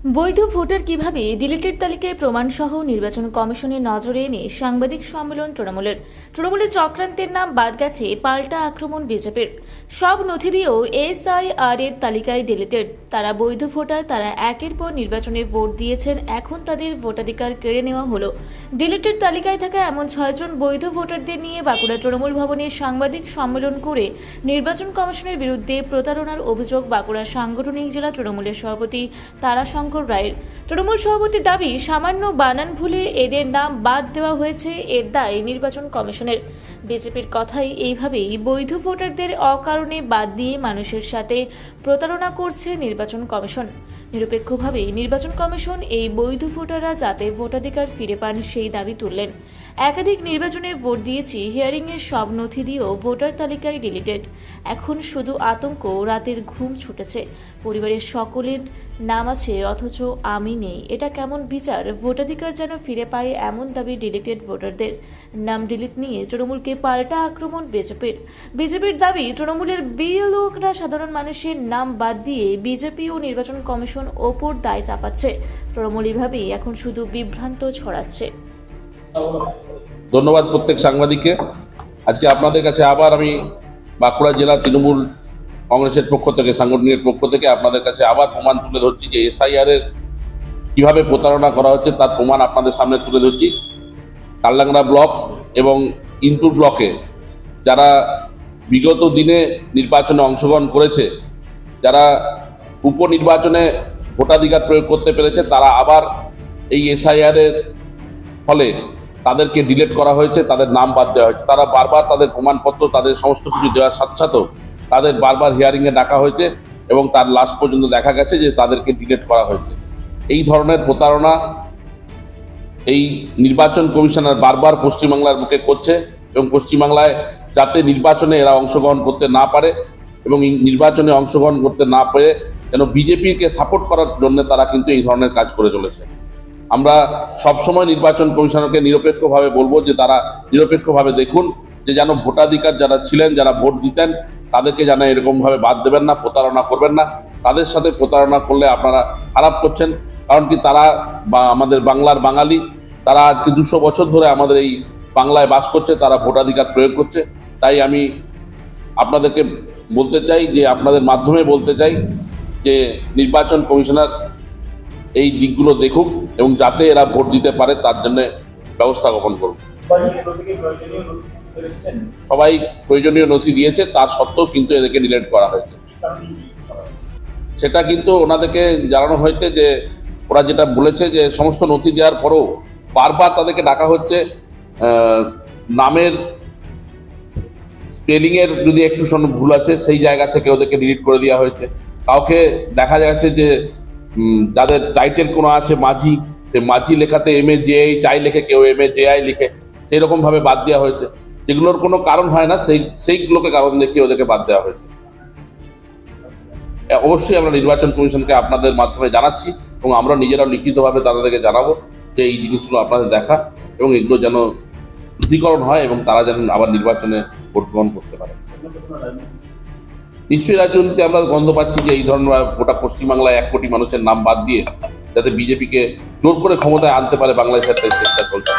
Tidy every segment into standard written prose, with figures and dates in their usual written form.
বৈধ ভোটার কিভাবে ডিলিটেড তালিকায় প্রমাণসহ নির্বাচন কমিশনের নজরে এনে সাংবাদিক সম্মেলন তৃণমূলের চক্রান্তের নাম বাদ গেছে, পাল্টা আক্রমণ বিজেপির। সব নথি দিয়েও এসআইআর এর তালিকায় ডিলিটেড। তারা বৈধ ভোটার, তারা একের পর নির্বাচনে ভোট দিয়েছেন, এখন তাদের ভোটাধিকার কেড়ে নেওয়া হলো। ডিলিটেড তালিকায় থাকা এমন 6 জন বৈধ ভোটারদের নিয়ে বাঁকুড়া তৃণমূল ভবনে সাংবাদিক সম্মেলন করে নির্বাচন কমিশনের বিরুদ্ধে প্রতারণার অভিযোগ বাঁকুড়া সাংগঠনিক জেলা তৃণমূলের সভাপতি তারাশঙ্কর রায়ের। তৃণমূল সভাপতির দাবি, সামান্য বানান ভুলে এদের নাম বাদ দেওয়া হয়েছে, এর দায় নির্বাচন কমিশনের। বিজেপির কথাই, এইভাবেই বৈধ ভোটারদের অকারণে বাদ দিয়ে মানুষের সাথে প্রতারণা করছে নির্বাচন কমিশন। নিরপেক্ষভাবে নির্বাচন কমিশন এই বৈধ ভোটাররা যাতে ভোটাধিকার ফিরে পান সেই দাবি তুললেন। একাধিক নির্বাচনে ভোট দিয়েছি, হিয়ারিংয়ের সব নথি দিয়েও ভোটার তালিকায় ডিলিটেড। এখন শুধু আতঙ্ক, রাতের ঘুম ছুটেছে। পরিবারের সকলের নাম আছে অথচ আমি নেই। এটা কেমন বিচার? ভোটাধিকার যেন ফিরে পায় এমন দাবি ডিলিটেড ভোটারদের। নাম ডিলিট নিয়ে তৃণমূলকে পাল্টা আক্রমণ বিজেপির দাবি, তৃণমূলের বিএলওরা সাধারণ মানুষের নাম বাদ দিয়ে বিজেপি ও নির্বাচন কমিশন ওপর দায় চাপাচ্ছে। তৃণমূল এভাবেই এখন শুধু বিভ্রান্ত ছড়াচ্ছে। ধন্যবাদ প্রত্যেক সাংবাদিককে। আজকে আপনাদের কাছে আবার আমি বাঁকুড়া জেলা তৃণমূল কংগ্রেসের পক্ষ থেকে, সাংগঠনিকের পক্ষ থেকে আপনাদের কাছে আবার প্রমাণ তুলে ধরছি যে এসআইআর এর কীভাবে প্রতারণা করা হচ্ছে তার প্রমাণ আপনাদের সামনে তুলে ধরছি। কাল্লাংরা ব্লক এবং ইনপুর ব্লকে যারা বিগত দিনে নির্বাচনে অংশগ্রহণ করেছে, যারা উপনির্বাচনে ভোটাধিকার প্রয়োগ করতে পেরেছে, তারা আবার এই এসআইআর এর ফলে তাদেরকে ডিলিট করা হয়েছে, তাদের নাম বাদ দেওয়া হয়েছে। তারা বারবার তাদের প্রমাণপত্র, তাদের সমস্ত কিছু দেওয়ার সাথে সাথেও তাদের বারবার হিয়ারিংয়ে ডাকা হয়েছে এবং তার লাস্ট পর্যন্ত দেখা গেছে যে তাদেরকে ডিলিট করা হয়েছে। এই ধরনের প্রতারণা এই নির্বাচন কমিশনার বারবার পশ্চিমবাংলার বুকে করছে এবং পশ্চিমবাংলায় যাতে নির্বাচনে এরা অংশগ্রহণ করতে না পারে এবং নির্বাচনে অংশগ্রহণ করতে না পারে যেন বিজেপিকে সাপোর্ট করার জন্য তারা কিন্তু এই ধরনের কাজ করে চলেছে। আমরা সবসময় নির্বাচন কমিশনারকে নিরপেক্ষভাবে বলবো যে তারা নিরপেক্ষভাবে দেখুন যে যেন ভোটাধিকার যারা ছিলেন, যারা ভোট দিতেন, তাদেরকে যেন এরকমভাবে বাদ দেবেন না, প্রতারণা করবেন না। তাদের সাথে প্রতারণা করলে আপনারা খারাপ করছেন। কারণ কি, তারা বা আমাদের বাংলার বাঙালি, তারা আজকে 200 বছর ধরে আমাদের এই বাংলায় বাস করছে, তারা ভোটাধিকার প্রয়োগ করছে। তাই আমি আপনাদেরকে বলতে চাই, যে আপনাদের মাধ্যমে বলতে চাই যে নির্বাচন কমিশনার এই দিকগুলো দেখুক এবং যাতে এরা ভোট দিতে পারে তার জন্য ব্যবস্থা গ্রহণ করুক। সবাই প্রয়োজনীয় নথি দিয়েছে, তার সত্ত্বেও কিন্তু এদেরকে ডিলিট করা হয়েছে। সেটা কিন্তু ওনাদেরকে জানানো হয়েছে যে ওরা যেটা বলেছে যে সমস্ত নথি দেওয়ার পরেও বারবার তাদেরকে ডাকা হচ্ছে, নামের স্পেলিংয়ের যদি একটু ভুল আছে সেই জায়গা থেকে ওদেরকে ডিলিট করে দেওয়া হয়েছে। কাউকে দেখা যাচ্ছে যে যাদের টাইটেল কোনো আছে মাঝি, সে মাঝি লেখাতে MAJI লেখে, কেউ MAJI লিখে, সেই রকমভাবে বাদ দেওয়া হয়েছে। যেগুলোর কোনো কারণ হয় না, সেইগুলোকে কারণ দেখিয়ে ওদেরকে বাদ দেওয়া হয়েছে। অবশ্যই আমরা নির্বাচন কমিশনকে আপনাদের মাধ্যমে জানাচ্ছি এবং আমরা নিজেরাও লিখিতভাবে তাদেরকে জানাবো যে এই জিনিসগুলো আপনাদের দেখা এবং এগুলো যেন শুদ্ধিকরণ হয় এবং তারা যেন আবার নির্বাচনে ভোট গ্রহণ করতে পারে। নিশ্চয়ই রাজনীতিতে আমরা গন্ধ পাচ্ছি যে এই ধরনের গোটা পশ্চিমবাংলায় 1 কোটি মানুষের নাম বাদ দিয়ে যাতে বিজেপিকে জোর করে ক্ষমতায় আনতে পারে বাংলাদেশের চেষ্টা চলছে।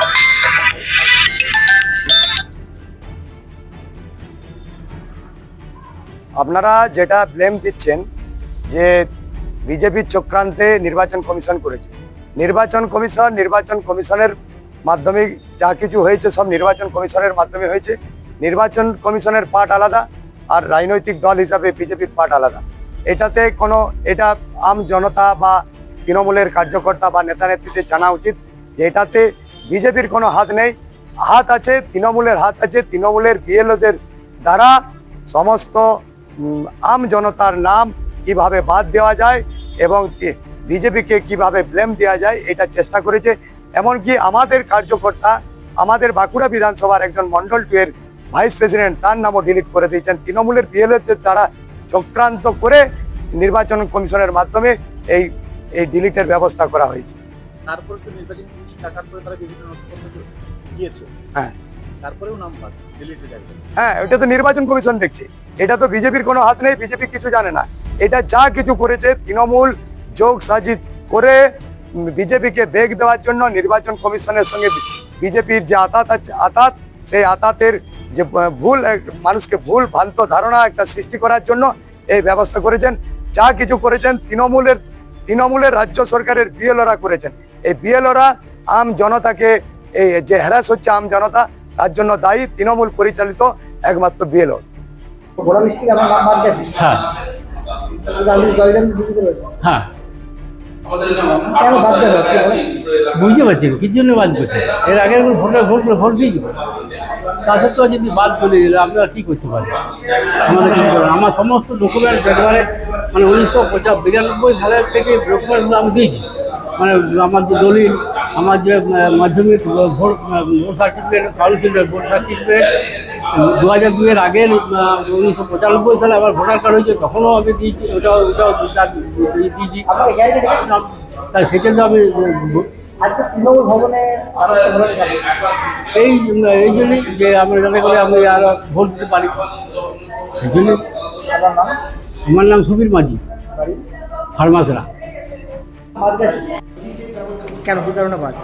আপনারা যেটা ব্লেম দিচ্ছেন যে বিজেপির চক্রান্তে নির্বাচন কমিশন করেছে, নির্বাচন কমিশনের মাধ্যমে যা কিছু হয়েছে সব নির্বাচন কমিশনের মাধ্যমে হয়েছে। নির্বাচন কমিশনের পার্ট আলাদা আর রাজনৈতিক দল হিসাবে বিজেপির পার্ট আলাদা। এটা আম জনতা বা তৃণমূলের কার্যকর্তা বা নেতা নেত্রীদের জানা উচিত যে এটাতে বিজেপির কোনো হাত নেই। হাত আছে তৃণমূলের, হাত আছে তৃণমূলের বিএলওদের দ্বারা সমস্ত আম জনতার নাম কিভাবে বাদ দেওয়া যায় এবং বিজেপিকে কিভাবে ব্লেম দেওয়া যায় এটা চেষ্টা করেছে। এমনকি আমাদের কার্যকর্তা, আমাদের বাঁকুড়া বিধানসভার একজন মন্ডল 2 এর ভাইস প্রেসিডেন্ট, তার নামও ডিলিট করে দিয়েছেন। তৃণমূলের বিএলওদের দ্বারা চক্রান্ত করে নির্বাচন কমিশনের মাধ্যমে এই ডিলিটের ব্যবস্থা করা হয়েছে। তারপরে তো নির্বাচন কমিশন টাকার করে তারা বিভিন্ন নথিপত্র দিয়েছে। হ্যাঁ, তারপরেও নাম বাদ ডিলিটে যাবে। হ্যাঁ, এটা তো নির্বাচন কমিশন দেখছে। এটা তো বিজেপির কোনো হাত নেই, বিজেপি কিছু জানে না। এটা যা কিছু করেছে তৃণমূল যোগ সাজিদ করে বিজেপিকে বেগ দেওয়ার জন্য নির্বাচন কমিশনের সঙ্গে বিজেপির যে আতাত সেই আতাতের যে ভুল মানুষকে ভুল ভ্রান্ত ধারণা একটা সৃষ্টি করার জন্য এই ব্যবস্থা করেছেন। যা কিছু করেছেন তৃণমূলের রাজ্য সরকারের বিএলওরা করেছেন। এই বিএলওরা আম জনতাকে এই যে হ্যারাস হচ্ছে আম জনতা, তার জন্য দায়ী তৃণমূল পরিচালিত একমাত্র বিএলও। বড় মিষ্টি আমার নাম বাদ গেছে। হ্যাঁ আপনি জলজান্ত জীবিত রয়েছে, হ্যাঁ কেন বাদ দেওয়া বুঝতে পারছি না, কিছু জন্য বাদ করছে। এর আগের ভোট দিয়ে দেবো, তা সত্ত্বেও যদি বাদ চলে গেলে আপনারা কী করতে পারেন? আমাদের কী করেন? আমার সমস্ত ডকুমেন্ট একবারে মানে 1992 সালের থেকে ডকুমেন্টগুলো আমি দিয়েছি। মানে আমার যে দলিল, আমার যে মাধ্যমিক ভোট সার্টিফিকেট, কাউন্সিলের ভোট সার্টিফিকেট, 2002 এর আগে 1995 সালে আবার ভোটার কার্ড হয়েছে, তখনও আমি দিয়েছি, ওটাও দিয়েছি। আপনার হিয়ারিং ডেকেছিলাম, তাই সেটা তো আমি আজকে তৃণমূল ভবনে এই জন্যই যে আমরা যাতে করে আমি আরো ভোট দিতে পারি, সেই জন্যই। আপনার নাম, আমার নাম সুবীর মাঝি, বাড়ি, ফার্মাসরা। বাদ গেছে কেন, কি কারণে বাদ?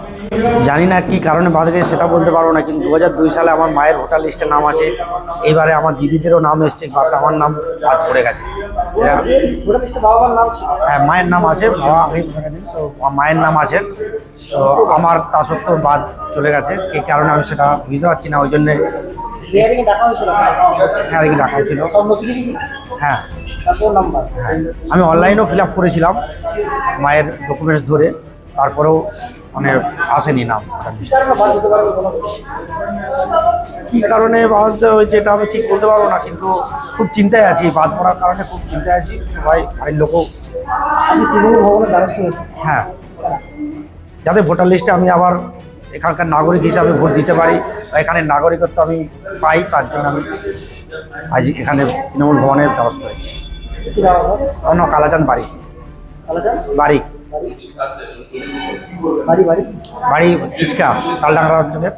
জানি না কি কারণে বাদ গেছে সেটা বলতে পারবো না, কিন্তু 2002 সালে আমার মায়ের ভোটার লিস্টে নাম আছে। এবারে আমার দিদিদেরও নাম এসছে, বাট আমার নাম বাদ পড়ে গেছে। ভোটার লিস্টে বাবা মার নাম ছিল, হ্যাঁ, মায়ের নাম আছে, বাবা আমি ভোটার দিন, তো মায়ের নাম আছে, তো আমার তা সত্ত্বেও বাদ চলে গেছে। এই কারণে আমি সেটা বুঝতে পারছি না, ওই জন্যে হিয়ারিং ডাকা হয়েছিল, হ্যাঁ ডাকা হয়েছিল। সব নথি দিয়েছি, হ্যাঁ তারপর নাম্বার আমি অনলাইনেও ফিল আপ করেছিলাম মায়ের ডকুমেন্টস ধরে, তারপরেও মানে আসেনি নাম। কি কারণে বাদ হতে পারে কোনো কী কারণে বাদ হয়েছে এটা আমি ঠিক বলতে পারবো না, কিন্তু খুব চিন্তায় আছি, বাদ পড়ার কারণে খুব চিন্তায় আছি। সবাই বাড়ির লোকও, আমি তৃণমূল ভবনের দ্বারস্থ হয়েছি। হ্যাঁ, যাতে ভোটার লিস্টে আমি আবার এখানকার নাগরিক হিসাবে ভোট দিতে পারি বা এখানে নাগরিকত্ব আমি পাই, তার জন্য আমি আজ এখানে তৃণমূল ভবনের দ্বারস্থ হয়েছি। কি নাম আপনার? অন্য কালাচাঁদ বাড়ি আলাদা বাড়ি বাড়ি বাড়ি বাড়ি চিচকা তালডাঙ্গা অঞ্চলের।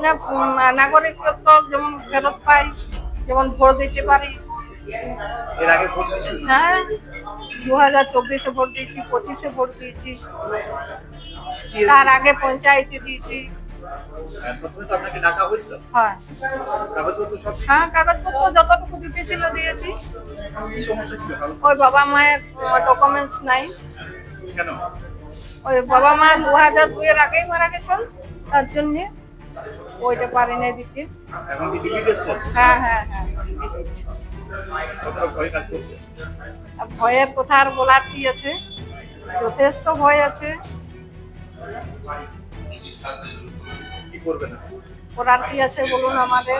না, নাগরিকত্ব যেমন ফেরত পাই, যেমন ভোট দিতে পারি। এর আগে ভোট দিয়েছিল, হ্যাঁ, 2024-এ ভোট দিয়েছি, 25-এ ভোট দিয়েছি, তার আগে পঞ্চায়েতে দিয়েছি। প্রথমে তো আপনাকে ডাকা হয়েছিল, হ্যাঁ কাগজপত্র সব হ্যাঁ, কাগজপত্র যতটুকু দিতে ছিল দিয়েছি। কি সমস্যা ছিল? ওই বাবা মায়ের ডকুমেন্টস নাই, কেন? ওই বাবা মা 2002-এর আগেই মারা গেছেন, তার জন্যে ওইটা পারি না দিতে। এখন কি দিল্লি গেছে? হ্যাঁ হ্যাঁ হ্যাঁ, দিতে দিচ্ছি। কতটা ভয় কাজ করছে? আর ভয়ের কথা আর বলার কি আছে, যথেষ্ট ভয় আছে। কি করবে না? করার কি আছে বলুন? আমাদের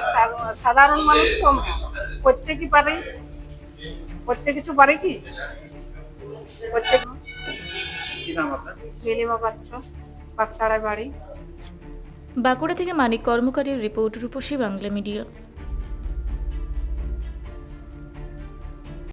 সাধারণ মানুষ তো আমরা করতে কি পারি, করতে কিছু পারি কি? করতে কি নাম আপনার? নীলিমা পাত্র, পাকসাড়ায় বাড়ি। বাঁকুড়া থেকে মানিক কর্মকারীর রিপোর্ট, রূপসী বাংলা মিডিয়া।